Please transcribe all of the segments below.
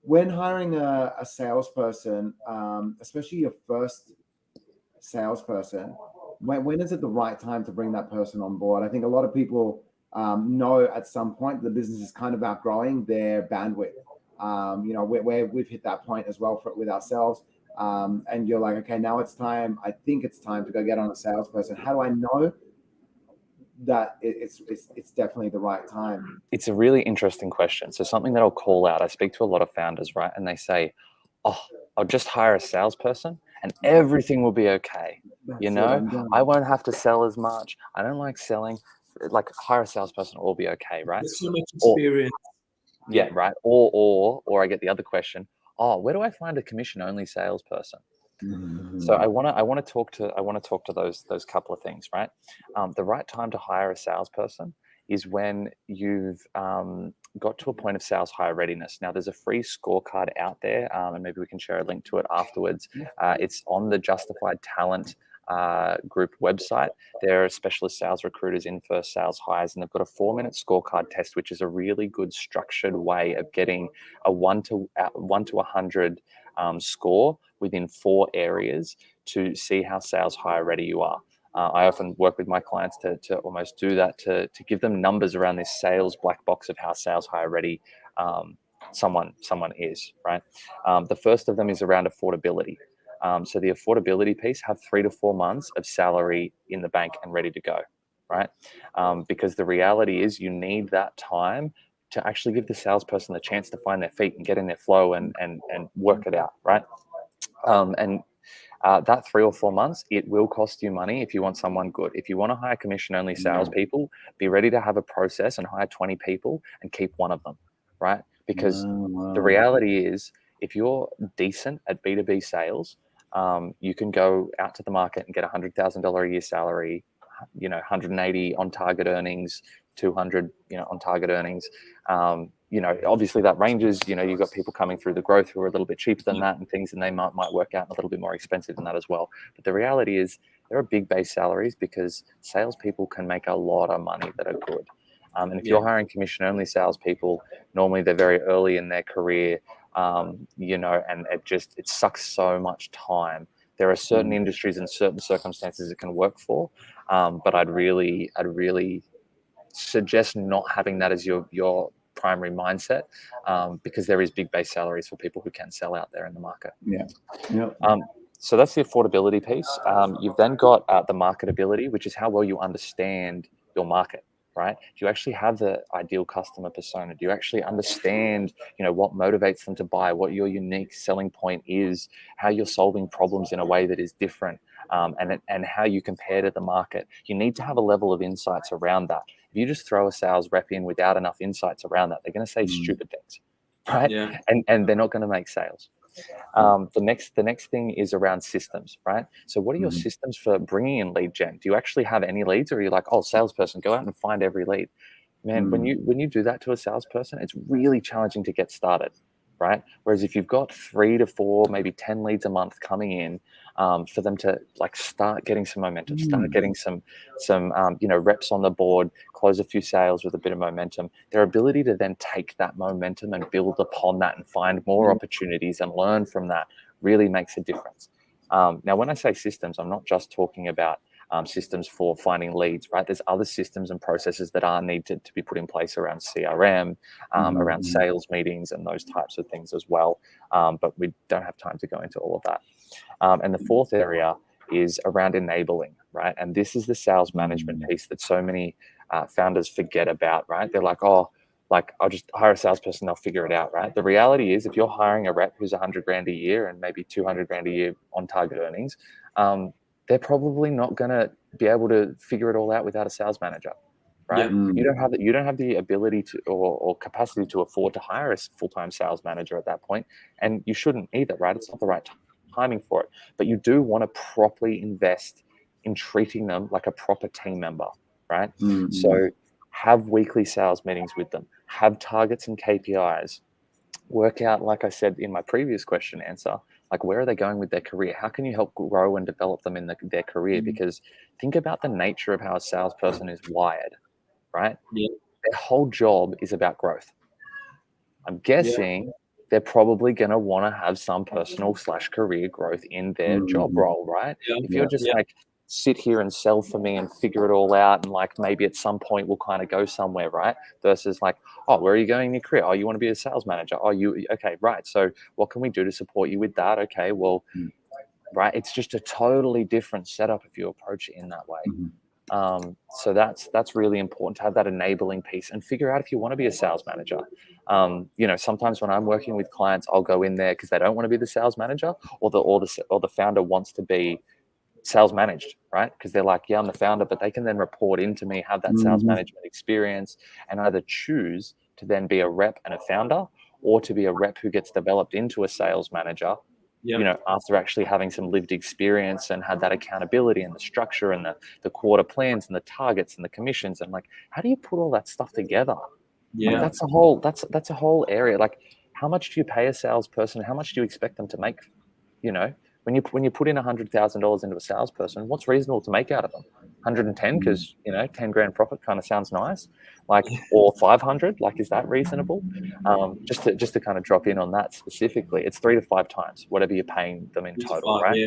when hiring a salesperson, especially your first salesperson, when is it the right time to bring that person on board? I think a lot of people know at some point the business is kind of outgrowing their bandwidth. We've hit that point as well with ourselves. And you're like, okay, now it's time. I think it's time to go get on a salesperson. How do I know that it's definitely the right time? It's a really interesting question. So something that I'll call out, I speak to a lot of founders, right? And they say, oh, I'll just hire a salesperson and everything will be okay. I won't have to sell as much. I don't like selling. Like, hire a salesperson, it will be okay, right? There's so much experience. Right. Or I get the other question, where do I find a commission-only salesperson? So I want to talk to those couple of things, right? The right time to hire a salesperson is when you've got to a point of sales hire readiness. Now, there's a free scorecard out there, and maybe we can share a link to it afterwards. It's on the Justified Talent group website. There are specialist sales recruiters in first sales hires, and they've got a 4-minute scorecard test, which is a really good structured way of getting a 1 to 100 score within 4 areas to see how sales hire ready you are. I often work with my clients to almost do that, to give them numbers around this sales black box of how sales hire ready someone is, right? The first of them is around affordability. So the affordability piece, have 3 to 4 months of salary in the bank and ready to go, right? Because the reality is you need that time to actually give the salesperson the chance to find their feet and get in their flow and work it out, right? That 3 or 4 months, it will cost you money if you want someone good. If you want to hire commission-only salespeople, be ready to have a process and hire 20 people and keep one of them, right? Because the reality is, if you're decent at B2B sales, you can go out to the market and get $100,000 a year salary, 180 on target earnings, 200, on target earnings. Obviously that ranges. You've got people coming through the growth who are a little bit cheaper than that and things, and they might work out a little bit more expensive than that as well. But the reality is there are big base salaries because salespeople can make a lot of money that are good. And if you're hiring commission-only salespeople, normally they're very early in their career, and it sucks so much time. There are certain industries and certain circumstances it can work for, but I'd really suggest not having that as your primary mindset, because there is big base salaries for people who can sell out there in the market. So that's the affordability piece. You've then got the marketability, which is how well you understand your market, right? Do you actually have the ideal customer persona? Do you actually understand, what motivates them to buy, what your unique selling point is, how you're solving problems in a way that is different, and how you compare to the market? You need to have a level of insights around that. If you just throw a sales rep in without enough insights around that, they're going to say stupid things, right? And they're not going to make sales. The next thing is around systems, right? So what are your systems for bringing in lead gen? Do you actually have any leads, or are you like, salesperson, go out and find every lead? Man, when you do that to a salesperson, it's really challenging to get started, right? Whereas if you've got 3 to 4, maybe 10 leads a month coming in, for them to start getting some momentum, start getting some reps on the board, close a few sales with a bit of momentum, their ability to then take that momentum and build upon that and find more opportunities and learn from that really makes a difference. Now, when I say systems, I'm not just talking about systems for finding leads, right? There's other systems and processes that are needed to be put in place around CRM, around sales meetings and those types of things as well. But we don't have time to go into all of that. And the fourth area is around enabling, right? And this is the sales management piece that so many founders forget about, right? They're like, I'll just hire a salesperson, they'll figure it out, right? The reality is, if you're hiring a rep who's $100,000 a year and maybe $200,000 a year on target earnings, they're probably not going to be able to figure it all out without a sales manager, right? You don't have the ability to or capacity to afford to hire a full-time sales manager at that point, and you shouldn't either, right? It's not the right timing for it. But you do want to properly invest in treating them like a proper team member, right? So have weekly sales meetings with them, have targets and KPIs, work out, like I said in my previous question answer, where are they going with their career? How can you help grow and develop them in their career? Because think about the nature of how a salesperson is wired, right? Their whole job is about growth. I'm guessing they're probably going to want to have some personal/career growth in their job role, right? If you're just like, sit here and sell for me and figure it all out, and like maybe at some point we'll kind of go somewhere, right? Versus like, oh, where are you going in your career? Oh, you want to be a sales manager? Oh, okay, right. So what can we do to support you with that? Okay, well, right. It's just a totally different setup if you approach it in that way. So that's really important to have that enabling piece and figure out if you want to be a sales manager. Sometimes when I'm working with clients, I'll go in there because they don't want to be the sales manager, or the founder wants to be sales managed, right? Because they're like, yeah, I'm the founder, but they can then report into me, have that sales management experience, and either choose to then be a rep and a founder, or to be a rep who gets developed into a sales manager, after actually having some lived experience and had that accountability and the structure and the quarter plans and the targets and the commissions. And like, how do you put all that stuff together? Like, that's a whole area. Like, how much do you pay a salesperson? How much do you expect them to make? When you put in $100,000 into a salesperson, what's reasonable to make out of them? 110, because 10 grand profit kind of sounds nice, like, or 500, like, is that reasonable? Just to kind of drop in on that specifically, it's 3 to 5 times whatever you're paying them in total, right?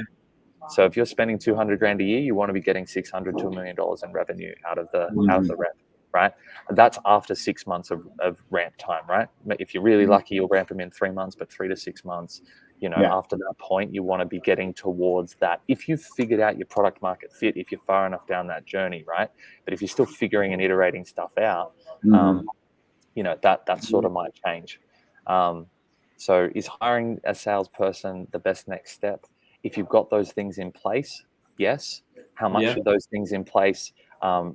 So if you're spending 200 grand a year, you want to be getting 600 to $1 million in revenue out of the rep, right? That's after 6 months of ramp time, right? If you're really lucky, you'll ramp them in 3 months, but 3 to 6 months. After that point, you want to be getting towards that. If you've figured out your product market fit, if you're far enough down that journey, right? But if you're still figuring and iterating stuff out, that sort of might change. So is hiring a salesperson the best next step? If you've got those things in place, yes. How much of those things in place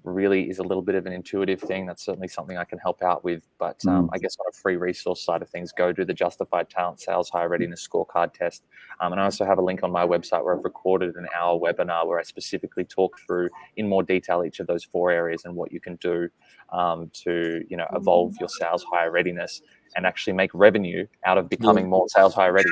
really is a little bit of an intuitive thing. That's certainly something I can help out with. But I guess on a free resource side of things, go do the Justified Talent Sales Hire Readiness Scorecard test. And I also have a link on my website where I've recorded an hour webinar where I specifically talk through in more detail each of those 4 areas and what you can do to evolve your sales hire readiness and actually make revenue out of becoming more sales hire ready.